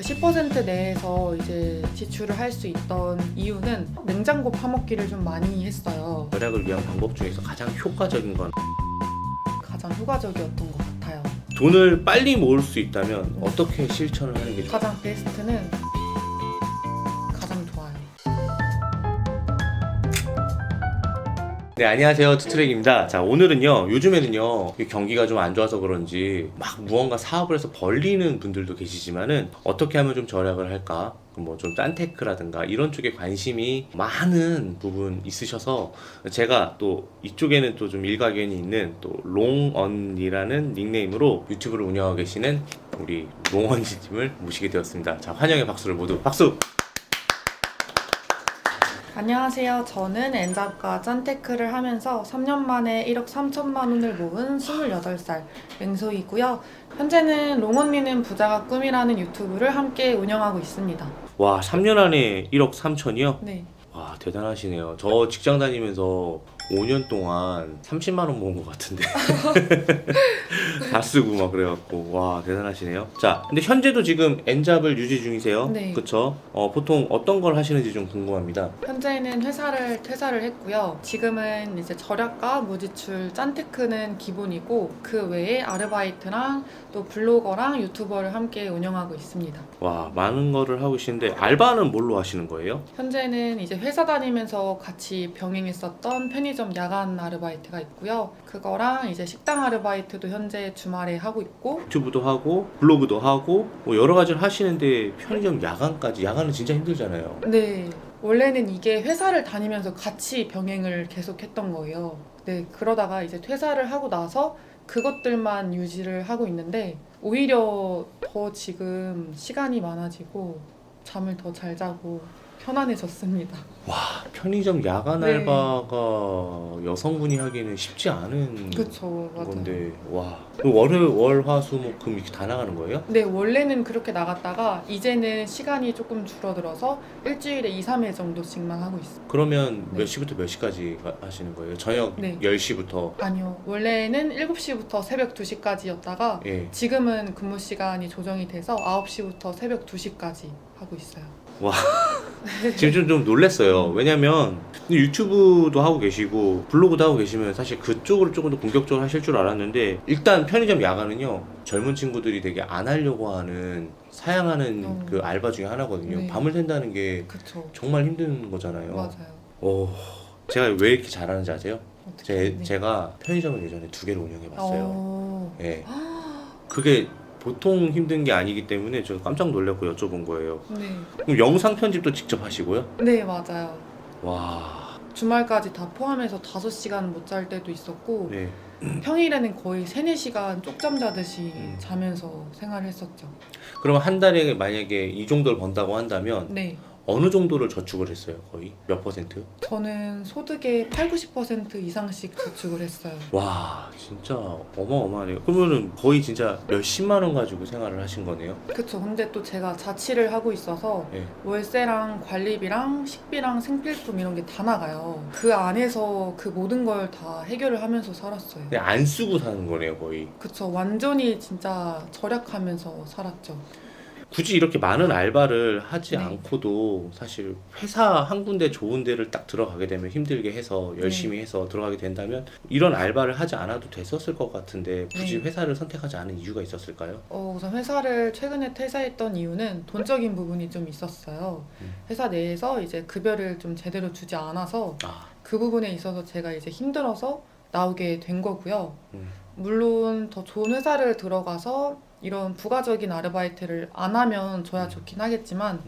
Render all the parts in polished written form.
10% 내에서 이제 지출을 할 수 있던 이유는 냉장고 파먹기를 좀 많이 했어요. 절약을 위한 방법 중에서 가장 효과적인 건 가장 효과적이었던 것 같아요. 돈을 빨리 모을 수 있다면 어떻게 실천을 하는 게 좋을까요? 가장 베스트는 가장 좋아요. 네, 안녕하세요. 투트랙입니다. 자, 오늘은요, 요즘에는요, 경기가 좀 안 좋아서 그런지 막 무언가 사업을 해서 벌리는 분들도 계시지만은 어떻게 하면 좀 절약을 할까? 뭐 좀 짠테크라든가 이런 쪽에 관심이 많은 부분 있으셔서 제가 또 이쪽에는 또 좀 일가견이 있는 또 롱언이라는 닉네임으로 유튜브를 운영하고 계시는 우리 롱언님을 모시게 되었습니다. 자, 환영의 박수를 모두 박수! 안녕하세요. 저는 엔잡과 짠테크를 하면서 3년 만에 1억 3천만 원을 모은 28살 맹소이고요. 현재는 롱언니는 부자가 꿈이라는 유튜브를 함께 운영하고 있습니다. 와, 3년 안에 1억 3천이요? 네. 와, 대단하시네요. 저 직장 다니면서 5년 동안 30만 원 모은 것 같은데 다 쓰고 막 그래갖고 와, 대단하시네요. 자, 근데 현재도 지금 엔잡을 유지 중이세요? 네. 그쵸? 보통 어떤 걸 하시는지 좀 궁금합니다. 현재는 회사를 퇴사를 했고요. 지금은 이제 절약과 무지출 짠테크는 기본이고 그 외에 아르바이트랑 또 블로거랑 유튜버를 함께 운영하고 있습니다. 와, 많은 거를 하고 계시는데 알바는 뭘로 하시는 거예요? 현재는 이제 회사 다니면서 같이 병행했었던 편의점 야간 아르바이트가 있고요. 그거랑 이제 식당 아르바이트도 현재 주말에 하고 있고. 유튜브도 하고 블로그도 하고 뭐 여러 가지를 하시는데 편의점 야간까지. 야간은 진짜 힘들잖아요. 네. 원래는 이게 회사를 다니면서 같이 병행을 계속 했던 거예요. 네. 그러다가 이제 퇴사를 하고 나서 그것들만 유지를 하고 있는데 오히려 더 지금 시간이 많아지고 잠을 더 잘 자고 편안해졌습니다. 와, 편의점 야간 네. 알바가 여성분이 하기는 쉽지 않은 그쵸, 맞아요. 건데, 와, 월화수목금 이렇게 다 나가는 거예요? 네, 원래는 그렇게 나갔다가 이제는 시간이 조금 줄어들어서 일주일에 2, 3회 정도씩만 하고 있어요. 그러면 네. 몇 시부터 몇 시까지 하시는 거예요? 저녁 네. 10시부터? 아니요, 원래는 7시부터 새벽 2시까지였다가 예. 지금은 근무 시간이 조정이 돼서 9시부터 새벽 2시까지 하고 있어요. 지금 좀 놀랬어요. 왜냐면 유튜브도 하고 계시고 블로그도 하고 계시면 사실 그쪽으로 조금 더 본격적으로 하실 줄 알았는데, 일단 편의점 야간은요, 젊은 친구들이 되게 안 하려고 하는, 사양하는 그 알바 중에 하나거든요. 네. 밤을 샌다는 게 그쵸. 정말 힘든 거잖아요. 맞아요. 제가 왜 이렇게 잘하는지 아세요? 어떻게? 네. 제가 편의점을 예전에 2개를 운영해봤어요. 네. 예. 그게 보통 힘든 게 아니기 때문에 저 깜짝 놀랐고 여쭤본 거예요. 네. 그럼 영상 편집도 직접 하시고요? 네, 맞아요. 와, 주말까지 다 포함해서 5시간 못 잘 때도 있었고 네. 평일에는 거의 3, 4시간 쪽잠 자듯이 음. 자면서 생활을 했었죠. 그러면 한 달에 만약에 이 정도를 번다고 한다면 네. 어느 정도를 저축을 했어요? 거의? 몇 퍼센트? 저는 소득의 8, 90% 이상씩 저축을 했어요. 와, 진짜 어마어마하네요. 그러면은 거의 진짜 몇십만 원 가지고 생활을 하신 거네요? 그쵸. 근데 또 제가 자취를 하고 있어서 예. 월세랑 관리비랑 식비랑 생필품 이런 게 다 나가요. 그 안에서 그 모든 걸 다 해결을 하면서 살았어요. 그냥 안 쓰고 사는 거네요, 거의. 그쵸. 완전히 진짜 절약하면서 살았죠. 굳이 이렇게 많은 알바를 하지 네. 않고도 사실 회사 한 군데 좋은 데를 딱 들어가게 되면 힘들게 해서 열심히 해서 들어가게 된다면 이런 알바를 하지 않아도 됐었을 것 같은데 굳이 네. 회사를 선택하지 않은 이유가 있었을까요? 우선 회사를 최근에 퇴사했던 이유는 돈적인 부분이 좀 있었어요. 회사 내에서 이제 급여를 좀 제대로 주지 않아서 아, 그 부분에 있어서 제가 이제 힘들어서 나오게 된 거고요. 음. 물론 더 좋은 회사를 들어가서 이런 부가적인 아르바이트를 안 하면 저야 좋긴 하겠지만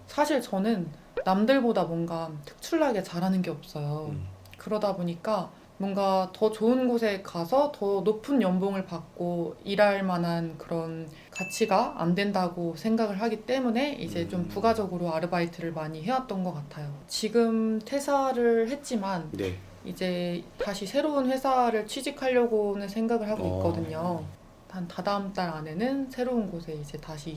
사실 저는 남들보다 뭔가 특출나게 잘하는 게 없어요. 그러다 보니까 뭔가 더 좋은 곳에 가서 더 높은 연봉을 받고 일할 만한 그런 가치가 안 된다고 생각을 하기 때문에 이제 좀 부가적으로 아르바이트를 많이 해왔던 것 같아요. 지금 퇴사를 했지만 네. 이제 다시 새로운 회사를 취직하려고는 생각을 하고 있거든요. 한 다다음 달 안에는 새로운 곳에 이제 다시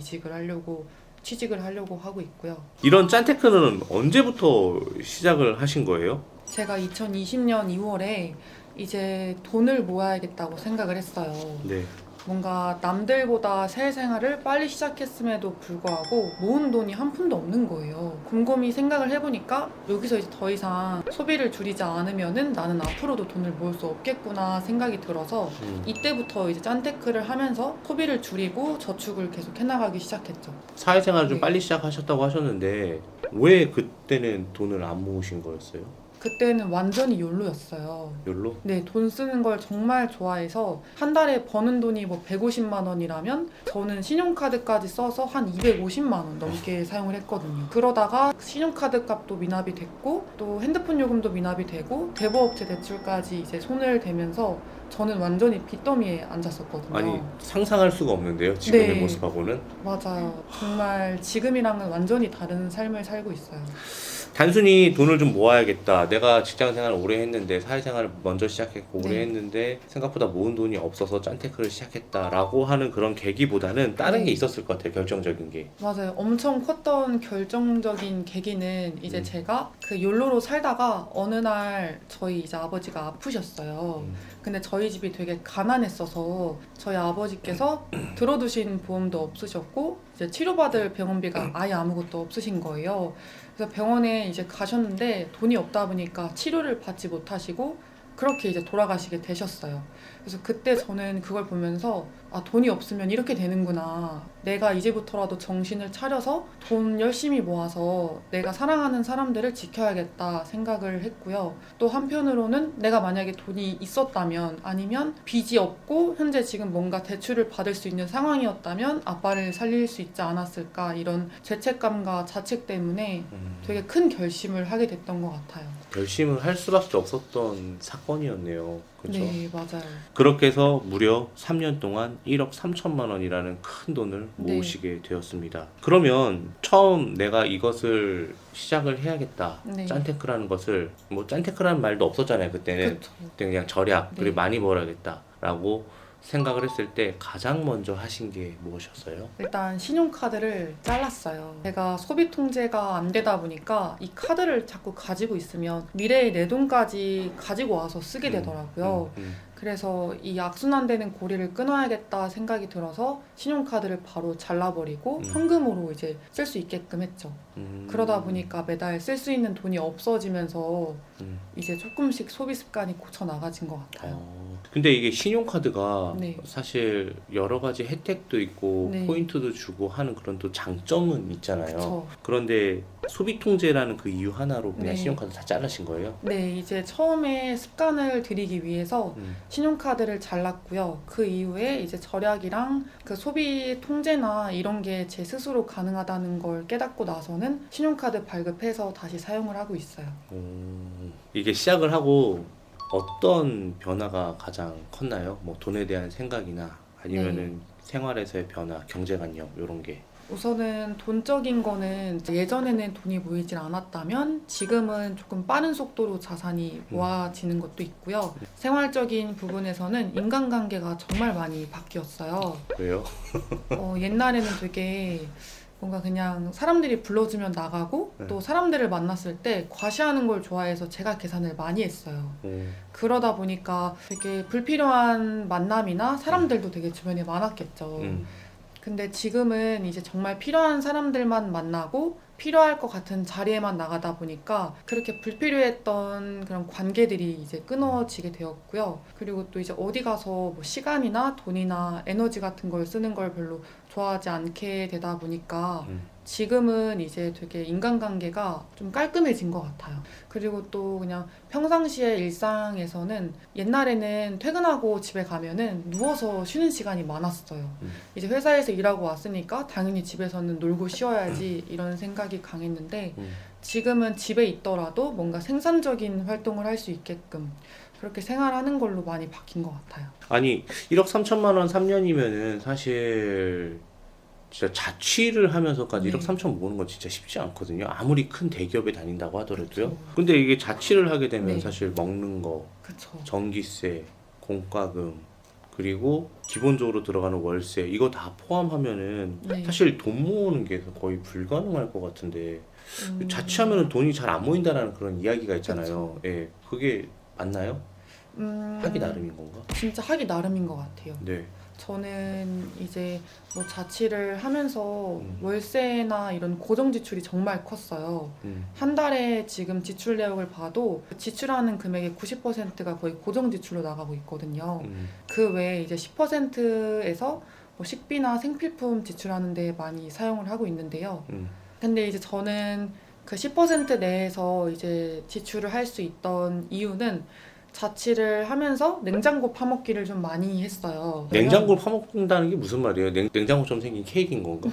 취직을 하려고 하고 있고요. 이런 짠테크는 언제부터 시작을 하신 거예요? 제가 2020년 2월에 이제 돈을 모아야겠다고 생각을 했어요. 네. 뭔가 남들보다 새 생활을 빨리 시작했음에도 불구하고 모은 돈이 한 푼도 없는 거예요. 곰곰이 생각을 해보니까 여기서 이제 더 이상 소비를 줄이지 않으면은 나는 앞으로도 돈을 모을 수 없겠구나 생각이 들어서 이때부터 이제 짠테크를 하면서 소비를 줄이고 저축을 계속 해나가기 시작했죠. 사회생활을 좀 네. 빨리 시작하셨다고 하셨는데 왜 그때는 돈을 안 모으신 거였어요? 그때는 완전히 욜로였어요. 욜로? 네, 돈 쓰는 걸 정말 좋아해서 한 달에 버는 돈이 뭐 150만 원이라면 저는 신용카드까지 써서 한 250만 원 넘게 사용을 했거든요. 그러다가 신용카드 값도 미납이 됐고 또 핸드폰 요금도 미납이 되고 대부업체 대출까지 이제 손을 대면서 저는 완전히 빚더미에 앉았었거든요. 아니 상상할 수가 없는데요. 지금의 네. 모습하고는. 맞아요. 정말 지금이랑은 완전히 다른 삶을 살고 있어요. 단순히 돈을 좀 모아야겠다. 내가 직장생활을 오래 했는데 사회생활을 먼저 시작했고 오래 네. 했는데 생각보다 모은 돈이 없어서 짠테크를 시작했다라고 하는 그런 계기보다는 다른 네. 게 있었을 것 같아요. 결정적인 게. 맞아요. 엄청 컸던 결정적인 계기는 이제 제가 그 욜로로 살다가 어느 날 저희 이제 아버지가 아프셨어요. 근데 저희 집이 되게 가난했어서 저희 아버지께서 들어두신 보험도 없으셨고 이제 치료받을 병원비가 아예 아무것도 없으신 거예요. 그래서 병원에 이제 가셨는데 돈이 없다 보니까 치료를 받지 못하시고 그렇게 이제 돌아가시게 되셨어요. 그래서 그때 저는 그걸 보면서 아, 돈이 없으면 이렇게 되는구나. 내가 이제부터라도 정신을 차려서 돈 열심히 모아서 내가 사랑하는 사람들을 지켜야겠다 생각을 했고요. 또 한편으로는 내가 만약에 돈이 있었다면 아니면 빚이 없고 현재 지금 뭔가 대출을 받을 수 있는 상황이었다면 아빠를 살릴 수 있지 않았을까 이런 죄책감과 자책 때문에 되게 큰 결심을 하게 됐던 것 같아요. 결심을 할 수밖에 없었던 사건이었네요. 그렇죠? 네, 맞아요. 그렇게 해서 무려 3년 동안 1억 3천만 원이라는 큰 돈을 네. 모으시게 되었습니다. 그러면 처음 내가 이것을 시작을 해야겠다. 네. 짠테크라는 것을 뭐 짠테크라는 말도 없었잖아요. 그때는. 그렇죠. 그때 그냥 절약 네. 그리고 많이 벌어야겠다라고 생각을 했을 때 가장 먼저 하신 게 무엇이었어요? 일단 신용카드를 잘랐어요. 제가 소비 통제가 안 되다 보니까 이 카드를 자꾸 가지고 있으면 미래의 내 돈까지 가지고 와서 쓰게 되더라고요. 그래서 이 악순환되는 고리를 끊어야겠다 생각이 들어서 신용카드를 바로 잘라버리고 현금으로 이제 쓸 수 있게끔 했죠. 그러다 보니까 매달 쓸 수 있는 돈이 없어지면서 이제 조금씩 소비 습관이 고쳐 나가진 것 같아요. 근데 이게 신용카드가 네. 사실 여러 가지 혜택도 있고 네. 포인트도 주고 하는 그런 또 장점은 있잖아요. 그쵸. 그런데 소비 통제라는 그 이유 하나로 그냥 네. 신용카드 다 잘라신 거예요? 네, 이제 처음에 습관을 들이기 위해서 신용카드를 잘랐고요. 그 이후에 이제 절약이랑 그 소비 통제나 이런 게 제 스스로 가능하다는 걸 깨닫고 나서는 신용카드 발급해서 다시 사용을 하고 있어요. 이게 시작을 하고 어떤 변화가 가장 컸나요? 뭐 돈에 대한 생각이나 아니면은 생활에서의 변화, 경제관념 이런 게. 우선은 돈적인 거는 예전에는 돈이 모이질 않았다면 지금은 조금 빠른 속도로 자산이 모아지는 것도 있고요. 생활적인 부분에서는 인간관계가 정말 많이 바뀌었어요. 왜요? 옛날에는 되게 뭔가 그냥 사람들이 불러주면 나가고 네. 또 사람들을 만났을 때 과시하는 걸 좋아해서 제가 계산을 많이 했어요. 그러다 보니까 되게 불필요한 만남이나 사람들도 되게 주변에 많았겠죠. 근데 지금은 이제 정말 필요한 사람들만 만나고 필요할 것 같은 자리에만 나가다 보니까 그렇게 불필요했던 그런 관계들이 이제 끊어지게 되었고요. 그리고 또 이제 어디 가서 뭐 시간이나 돈이나 에너지 같은 걸 쓰는 걸 별로 좋아하지 않게 되다 보니까 지금은 이제 되게 인간관계가 좀 깔끔해진 것 같아요. 그리고 또 그냥 평상시의 일상에서는 옛날에는 퇴근하고 집에 가면은 누워서 쉬는 시간이 많았어요. 이제 회사에서 일하고 왔으니까 당연히 집에서는 놀고 쉬어야지 이런 생각이 강했는데 지금은 집에 있더라도 뭔가 생산적인 활동을 할 수 있게끔 그렇게 생활하는 걸로 많이 바뀐 것 같아요. 아니 1억 3천만 원 3년이면은 사실 진짜 자취를 하면서까지 네. 1억 3천 모으는 건 진짜 쉽지 않거든요. 아무리 큰 대기업에 다닌다고 하더라도요. 그쵸. 근데 이게 자취를 하게 되면 네. 사실 먹는 거, 그쵸. 전기세, 공과금 그리고 기본적으로 들어가는 월세 이거 다 포함하면은 네. 사실 돈 모으는 게 거의 불가능할 것 같은데 자취하면은 돈이 잘 안 모인다라는 그런 이야기가 있잖아요. 예, 그게 맞나요? 하기 나름인 건가? 진짜 하기 나름인 것 같아요. 네. 저는 이제 뭐 자취를 하면서 음. 월세나 이런 고정 지출이 정말 컸어요. 한 달에 지금 지출 내역을 봐도 지출하는 금액의 90%가 거의 고정 지출로 나가고 있거든요. 그 외에 이제 10%에서 뭐 식비나 생필품 지출하는 데 많이 사용을 하고 있는데요. 근데 이제 저는 그 10% 내에서 이제 지출을 할 수 있던 이유는 자취를 하면서 냉장고 파먹기를 좀 많이 했어요. 냉장고를 파먹는다는 게 무슨 말이에요? 냉장고처럼 생긴 케이크인 건가?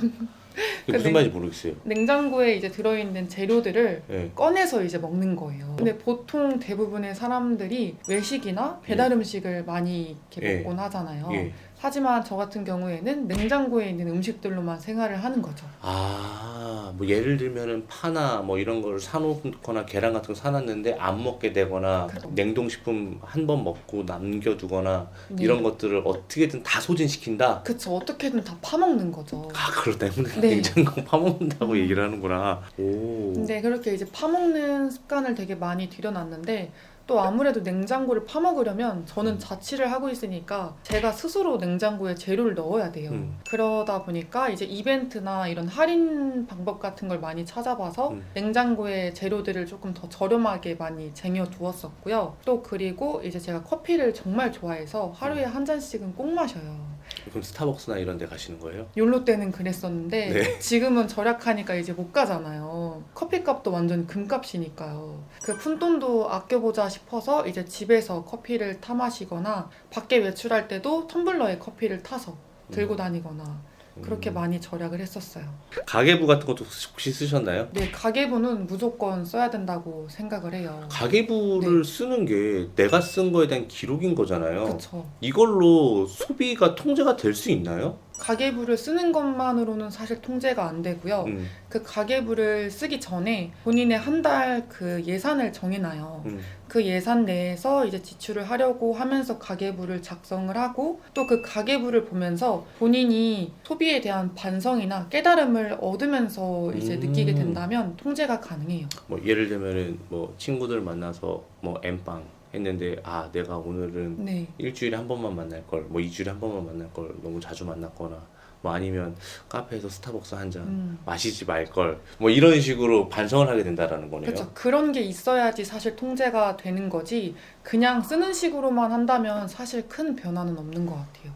이게 무슨 말인지 모르겠어요. 냉장고에 이제 들어있는 재료들을 네. 꺼내서 이제 먹는 거예요. 근데 보통 대부분의 사람들이 외식이나 배달 음식을 많이 이렇게 예. 먹곤 하잖아요. 예. 하지만 저 같은 경우에는 냉장고에 있는 음식들로만 생활을 하는 거죠. 뭐 예를 들면은 파나 뭐 이런 걸 사놓거나 계란 같은 거 사놨는데 안 먹게 되거나 그렇죠. 냉동식품 한 번 먹고 남겨두거나 네. 이런 것들을 어떻게든 다 소진시킨다. 그쵸. 어떻게든 다 파먹는 거죠. 그렇 때문에 네. 냉장고 파먹는다고 얘기를 하는구나. 오. 근데 그렇게 이제 파먹는 습관을 되게 많이 들여놨는데 또 아무래도 냉장고를 파먹으려면 저는 자취를 하고 있으니까 제가 스스로 냉장고에 재료를 넣어야 돼요. 그러다 보니까 이제 이벤트나 이런 할인 방법 같은 걸 많이 찾아봐서 냉장고에 재료들을 조금 더 저렴하게 많이 쟁여두었었고요. 또 그리고 이제 제가 커피를 정말 좋아해서 하루에 한 잔씩은 꼭 마셔요. 그럼 스타벅스나 이런 데 가시는 거예요? 욜로 때는 그랬었는데 네. 지금은 절약하니까 이제 못 가잖아요. 커피값도 완전 금값이니까요. 그 푼돈도 아껴보자 싶어서 이제 집에서 커피를 타 마시거나 밖에 외출할 때도 텀블러에 커피를 타서 들고 다니거나 그렇게 많이 절약을 했었어요. 가계부 같은 것도 혹시 쓰셨나요? 네, 가계부는 무조건 써야 된다고 생각을 해요. 가계부를 쓰는 게 내가 쓴 거에 대한 기록인 거잖아요. 그렇죠. 이걸로 소비가 통제가 될 수 있나요? 가계부를 쓰는 것만으로는 사실 통제가 안 되고요. 그 가계부를 쓰기 전에 본인의 한 달 그 예산을 정해놔요. 그 예산 내에서 이제 지출을 하려고 하면서 가계부를 작성을 하고 또 그 가계부를 보면서 본인이 소비에 대한 반성이나 깨달음을 얻으면서 이제 느끼게 된다면 통제가 가능해요. 뭐 예를 들면은 뭐 친구들 만나서 뭐 엠빵 했는데 내가 오늘은 네. 일주일에 한 번만 만날 걸, 뭐 2주일에 한 번만 만날 걸 너무 자주 만났거나 뭐 아니면 카페에서 스타벅스 한 잔 마시지 말 걸, 뭐 이런 식으로 반성을 하게 된다라는 거네요. 그렇죠. 그런 게 있어야지 사실 통제가 되는 거지 그냥 쓰는 식으로만 한다면 사실 큰 변화는 없는 것 같아요.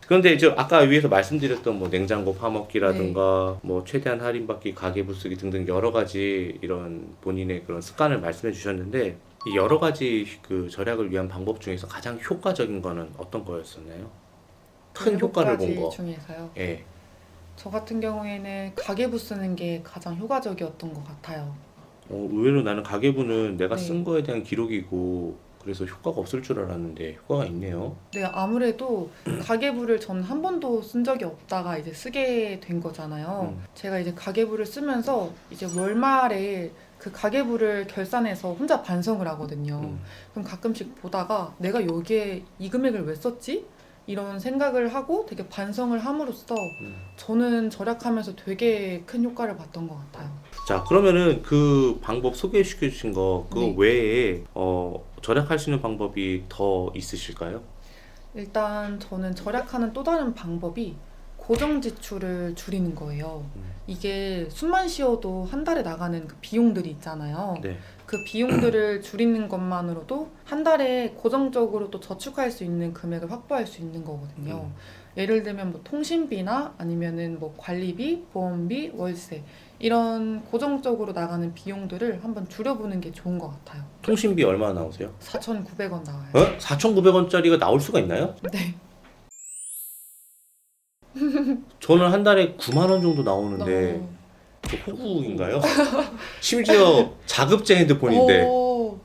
그런데 이제 아까 위에서 말씀드렸던 뭐 냉장고 파먹기라든가 뭐 최대한 할인받기, 가계부 쓰기 등등 여러 가지 이런 본인의 그런 습관을 말씀해 주셨는데 이 여러 가지 그 절약을 위한 방법 중에서 가장 효과적인 거는 어떤 거였었나요? 큰 효과를 본 거. 중에서요. 예. 저 같은 경우에는 가계부 쓰는 게 가장 효과적이었던 것 같아요. 의외로 나는 가계부는 내가 네. 쓴 거에 대한 기록이고 그래서 효과가 없을 줄 알았는데 효과가 있네요. 네, 아무래도 가계부를 전 한 번도 쓴 적이 없다가 이제 쓰게 된 거잖아요. 제가 이제 가계부를 쓰면서 이제 월말에 그 가계부를 결산해서 혼자 반성을 하거든요. 그럼 가끔씩 보다가 내가 여기에 이 금액을 왜 썼지? 이런 생각을 하고 되게 반성을 함으로써 저는 절약하면서 되게 큰 효과를 봤던 것 같아요. 자, 그러면은 그 방법 소개시켜 주신 거 그 네. 외에 절약할 수 있는 방법이 더 있으실까요? 일단 저는 절약하는 또 다른 방법이 고정 지출을 줄이는 거예요. 이게 숨만 쉬어도 한 달에 나가는 그 비용들이 있잖아요. 네. 그 비용들을 줄이는 것만으로도 한 달에 고정적으로 또 저축할 수 있는 금액을 확보할 수 있는 거거든요. 예를 들면 뭐 통신비나 아니면은 뭐 관리비, 보험비, 월세 이런 고정적으로 나가는 비용들을 한번 줄여보는 게 좋은 것 같아요. 통신비 얼마나 나오세요? 4,900원 나와요. 4,900원짜리가 나올 수가 있나요? 네. 저는 한 달에 9만 원 정도 나오는데 호구인가요? 심지어 자급제 핸드폰인데.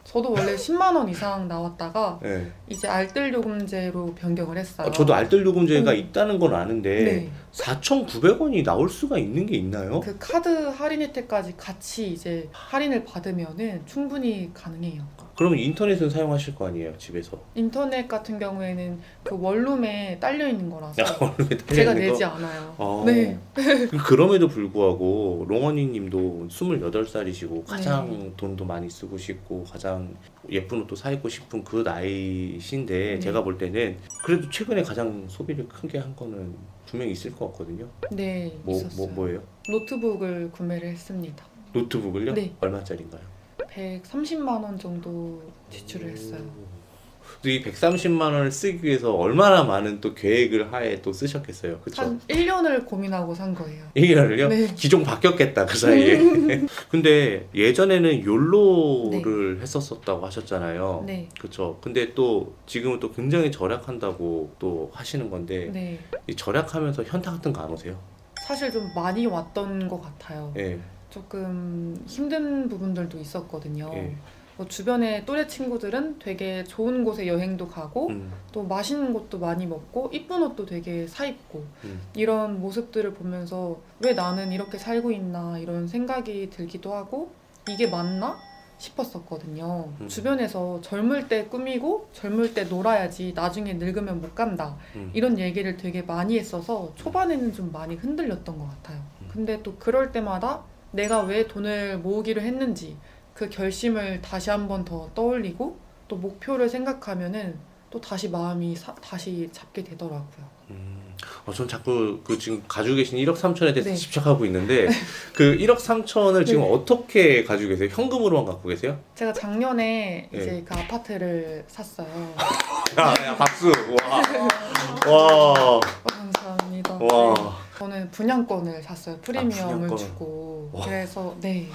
저도 원래 10만 원 이상 나왔다가 네. 이제 알뜰 요금제로 변경을 했어요. 저도 알뜰 요금제가 있다는 건 아는데 네. 4,900원이 나올 수가 있는 게 있나요? 그 카드 할인 혜택까지 같이 이제 할인을 받으면은 충분히 가능해요. 그러면 인터넷은 사용하실 거 아니에요, 집에서? 인터넷 같은 경우에는 그 원룸에 딸려 있는 거라서 원룸에 딸려 제가 있는 내지 거? 않아요. 네. 그럼에도 불구하고 롱언니 님도 28살이시고 가장 네. 돈도 많이 쓰고 싶고 가장 예쁜 옷도 사 입고 싶은 그 나이신데 네. 제가 볼 때는 그래도 최근에 가장 소비를 크게 한 거는 분명히 있을 것 같거든요. 네, 있었어요. 뭐예요? 노트북을 구매를 했습니다. 노트북을요? 네. 얼마짜리인가요? 130만 원 정도 지출을 했어요. 이 130만 원을 쓰기 위해서 얼마나 많은 또 계획을 하에 또 쓰셨겠어요. 그쵸? 한 1년을 고민하고 산 거예요. 1년을요? 네. 기종 바뀌었겠다 그 사이에. 근데 예전에는 욜로를 했었었다고 하셨잖아요. 네. 그쵸? 근데 또 지금은 또 굉장히 절약한다고 또 하시는 건데 네. 이 절약하면서 현타 같은 거 안 오세요? 사실 좀 많이 왔던 것 같아요. 예. 조금 힘든 부분들도 있었거든요. 예. 뭐 주변에 또래 친구들은 되게 좋은 곳에 여행도 가고 또 맛있는 것도 많이 먹고 이쁜 옷도 되게 사 입고 이런 모습들을 보면서 왜 나는 이렇게 살고 있나 이런 생각이 들기도 하고 이게 맞나 싶었었거든요. 주변에서 젊을 때 꾸미고 젊을 때 놀아야지 나중에 늙으면 못 간다 이런 얘기를 되게 많이 했어서 초반에는 좀 많이 흔들렸던 것 같아요. 근데 또 그럴 때마다 내가 왜 돈을 모으기로 했는지 그 결심을 다시 한 번 더 떠올리고 또 목표를 생각하면은 또 다시 마음이 다시 잡게 되더라고요. 전 자꾸 그 지금 가지고 계신 1억 3천에 대해서 네. 집착하고 있는데 그 1억 3천을 지금 네. 어떻게 가지고 계세요? 현금으로만 갖고 계세요? 제가 작년에 네. 이제 그 아파트를 샀어요. 야 박수! 와. 감사합니다. 와. 네. 저는 분양권을 샀어요. 프리미엄을 분양권을. 주고. 와. 그래서 네.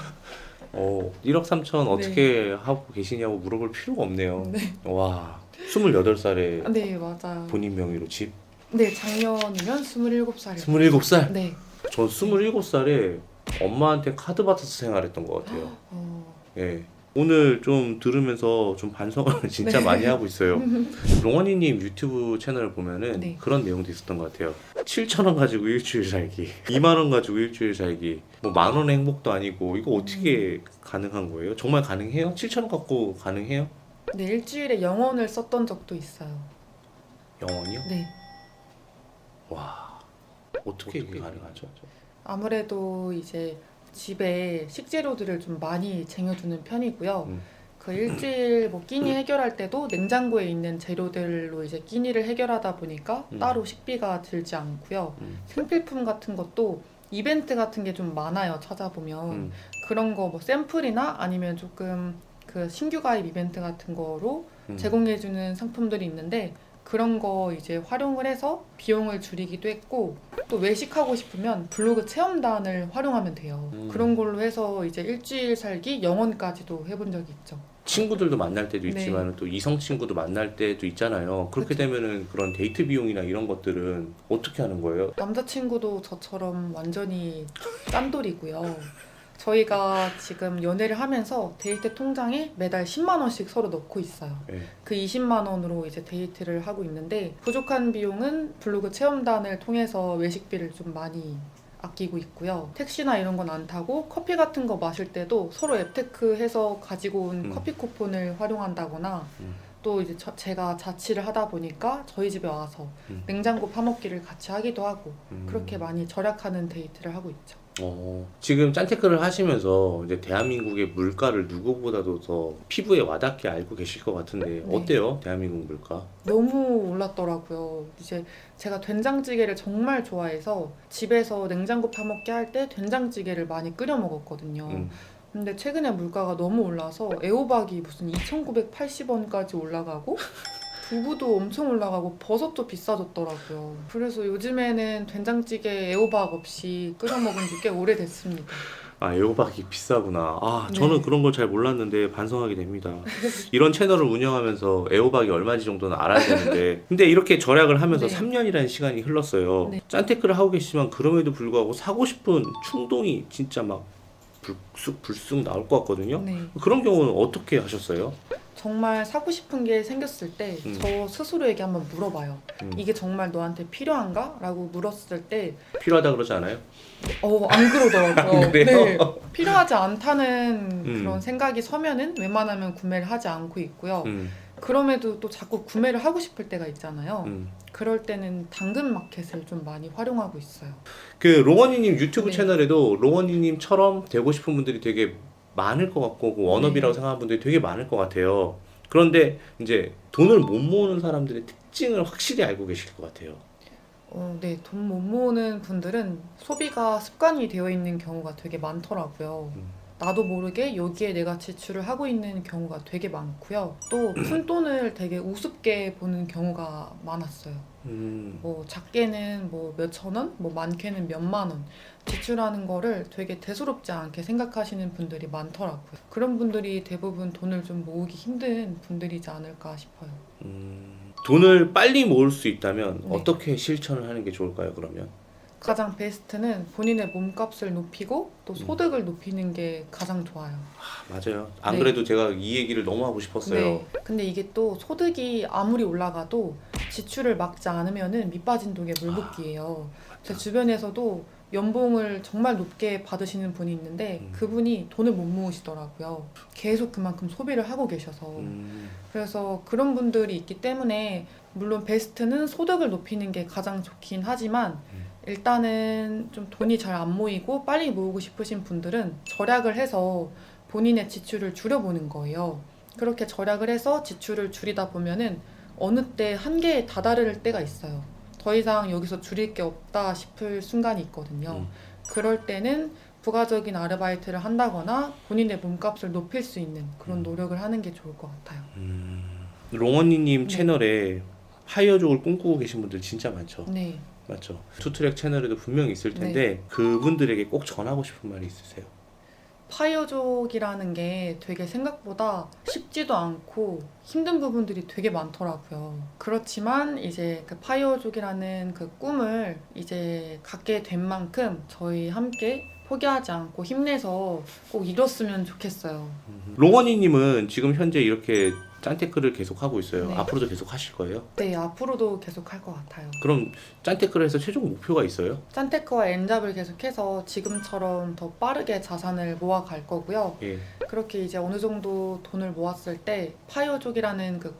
1억 3천 어떻게 하고 계시냐고 물어볼 필요가 없네요. 네. 와. 28살에 네, 맞아요. 본인 명의로 집? 네, 작년이면 27살이요. 27살? 네. 전 27살에 엄마한테 카드 받아서 생활했던 것 같아요. 예. 오늘 좀 들으면서 좀 반성을 진짜 네. 많이 하고 있어요. 롱언니님 유튜브 채널을 보면은 네. 그런 내용도 있었던 것 같아요. 7,000원 가지고 일주일 살기, 2만 원 가지고 일주일 살기, 뭐 만 원의 행복도 아니고 이거 어떻게 가능한 거예요? 정말 가능해요? 7,000원 갖고 가능해요? 네, 일주일에 영원을 썼던 적도 있어요. 영원이요? 네. 와, 어떻게 이게 가능하죠? 아무래도 이제 집에 식재료들을 좀 많이 쟁여두는 편이고요. 그 일주일 뭐 끼니 해결할 때도 냉장고에 있는 재료들로 이제 끼니를 해결하다 보니까 따로 식비가 들지 않고요. 생필품 같은 것도 이벤트 같은 게 좀 많아요. 찾아보면 그런 거 뭐 샘플이나 아니면 조금 그 신규 가입 이벤트 같은 거로 제공해주는 상품들이 있는데 그런 거 이제 활용을 해서 비용을 줄이기도 했고 또 외식하고 싶으면 블로그 체험단을 활용하면 돼요. 그런 걸로 해서 이제 일주일 살기 영원까지도 해본 적이 있죠. 친구들도 만날 때도 네. 있지만 또 이성 친구도 만날 때도 있잖아요. 그렇게 그쵸. 되면은 그런 데이트 비용이나 이런 것들은 어떻게 하는 거예요? 남자친구도 저처럼 완전히 짠돌이고요. 저희가 지금 연애를 하면서 데이트 통장에 매달 10만 원씩 서로 넣고 있어요. 네. 그 20만 원으로 이제 데이트를 하고 있는데 부족한 비용은 블로그 체험단을 통해서 외식비를 좀 많이 아끼고 있고요. 택시나 이런 건 안 타고 커피 같은 거 마실 때도 서로 앱테크해서 가지고 온 커피 쿠폰을 활용한다거나 또 이제 제가 자취를 하다 보니까 저희 집에 와서 냉장고 파먹기를 같이 하기도 하고 그렇게 많이 절약하는 데이트를 하고 있죠. 지금 짠테크를 하시면서 이제 대한민국의 물가를 누구보다도 더 피부에 와닿게 알고 계실 것 같은데 네. 어때요? 대한민국 물가? 너무 올랐더라고요. 이제 제가 된장찌개를 정말 좋아해서 집에서 냉장고 파먹기 할 때 된장찌개를 많이 끓여 먹었거든요. 근데 최근에 물가가 너무 올라서 애호박이 무슨 2,980원까지 올라가고 두부도 엄청 올라가고 버섯도 비싸졌더라고요. 그래서 요즘에는 된장찌개 애호박 없이 끓여 먹은 지 꽤 오래됐습니다. 아, 애호박이 비싸구나. 네. 저는 그런 걸 잘 몰랐는데 반성하게 됩니다. 이런 채널을 운영하면서 애호박이 얼마인지 정도는 알아야 되는데 근데 이렇게 절약을 하면서 네. 3년이라는 시간이 흘렀어요. 네. 짠테크를 하고 계시지만 그럼에도 불구하고 사고 싶은 충동이 진짜 막 불쑥 나올 것 같거든요. 네. 그런 경우는 어떻게 하셨어요? 정말 사고 싶은 게 생겼을 때 저 스스로에게 한번 물어봐요. 이게 정말 너한테 필요한가? 라고 물었을 때 필요하다 그러지 않아요? 안 그러더라고요. 그래요? 네, 필요하지 않다는 그런 생각이 서면은 웬만하면 구매를 하지 않고 있고요. 그럼에도 또 자꾸 구매를 하고 싶을 때가 있잖아요. 그럴 때는 당근마켓을 좀 많이 활용하고 있어요. 그 롱언니님 유튜브 네. 채널에도 롱언니님처럼 되고 싶은 분들이 되게 많을 것 같고 그 워너비라고 네. 생각하는 분들이 되게 많을 것 같아요. 그런데 이제 돈을 못 모으는 사람들의 특징을 확실히 알고 계실 것 같아요. 네, 돈 못 모으는 분들은 소비가 습관이 되어 있는 경우가 되게 많더라고요. 나도 모르게 여기에 내가 지출을 하고 있는 경우가 되게 많고요. 또 푼돈을 되게 우습게 보는 경우가 많았어요. 뭐 작게는 뭐 몇천 원, 뭐 많게는 몇만 원 지출하는 거를 되게 대수롭지 않게 생각하시는 분들이 많더라고요. 그런 분들이 대부분 돈을 좀 모으기 힘든 분들이지 않을까 싶어요. 돈을 빨리 모을 수 있다면 네. 어떻게 실천을 하는 게 좋을까요, 그러면? 가장 베스트는 본인의 몸값을 높이고 또 소득을 높이는 게 가장 좋아요. 맞아요. 안 네. 그래도 제가 이 얘기를 너무 하고 싶었어요. 네. 근데 이게 또 소득이 아무리 올라가도 지출을 막지 않으면은 밑빠진 독에 물붓기예요. 제 주변에서도 연봉을 정말 높게 받으시는 분이 있는데 그분이 돈을 못 모으시더라고요. 계속 그만큼 소비를 하고 계셔서. 그래서 그런 분들이 있기 때문에 물론 베스트는 소득을 높이는 게 가장 좋긴 하지만 일단은 좀 돈이 잘 안 모이고 빨리 모으고 싶으신 분들은 절약을 해서 본인의 지출을 줄여보는 거예요. 그렇게 절약을 해서 지출을 줄이다 보면은 어느 때 한계에 다다를 때가 있어요. 더 이상 여기서 줄일 게 없다 싶을 순간이 있거든요. 그럴 때는 부가적인 아르바이트를 한다거나 본인의 몸값을 높일 수 있는 그런 노력을 하는 게 좋을 것 같아요. 롱언니님 네. 채널에 파이어족을 꿈꾸고 계신 분들 진짜 많죠. 네. 맞죠. 투트랙 채널에도 분명히 있을 텐데 그분들에게 꼭 전하고 싶은 말이 있으세요? 파이어족이라는 게 되게 생각보다 쉽지도 않고 힘든 부분들이 되게 많더라고요. 그렇지만 이제 그 파이어족이라는 그 꿈을 이제 갖게 된 만큼 저희 함께 포기하지 않고 힘내서 꼭 이뤘으면 좋겠어요. 롱언니님은 지금 현재 이렇게 짠테크를 계속 하고 있어요. 네. 앞으로도 계속 하실 거예요? 네, 앞으로도 계속 할 것 같아요. 그럼 짠테크를 해서 최종 목표가 있어요? 짠테크와 엔잡을 계속해서 지금처럼 더 빠르게 자산을 모아갈 거고요. 예. 그렇게 이제 어느 정도 돈을 모았을 때 파이어족이라는 그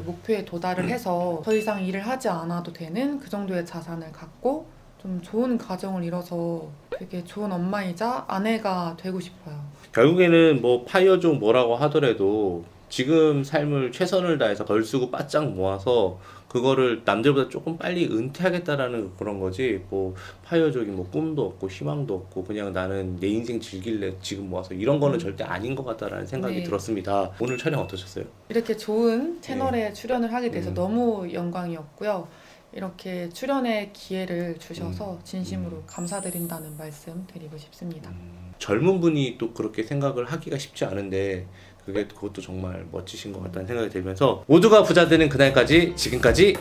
목표에 도달을 해서 더 이상 일을 하지 않아도 되는 그 정도의 자산을 갖고 좀 좋은 가정을 이뤄서 되게 좋은 엄마이자 아내가 되고 싶어요. 결국에는 뭐 파이어족 뭐라고 하더라도 지금 삶을 최선을 다해서 걸쓰고 바짝 모아서 그거를 남들보다 조금 빨리 은퇴하겠다라는 그런 거지. 뭐 파이어족이 뭐 꿈도 없고 희망도 없고 그냥 나는 내 인생 즐길래 지금 모아서 이런 거는 절대 아닌 것 같다라는 생각이 네. 들었습니다. 오늘 촬영 어떠셨어요? 이렇게 좋은 채널에 출연을 하게 돼서 너무 영광이었고요. 이렇게 출연의 기회를 주셔서 진심으로 감사드린다는 말씀 드리고 싶습니다. 젊은 분이 또 그렇게 생각을 하기가 쉽지 않은데 그것도 정말 멋지신 것 같다는 생각이 들면서 모두가 부자 되는 그날까지 지금까지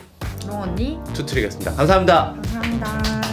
롱 언니 투트릭이었습니다. 감사합니다. 감사합니다.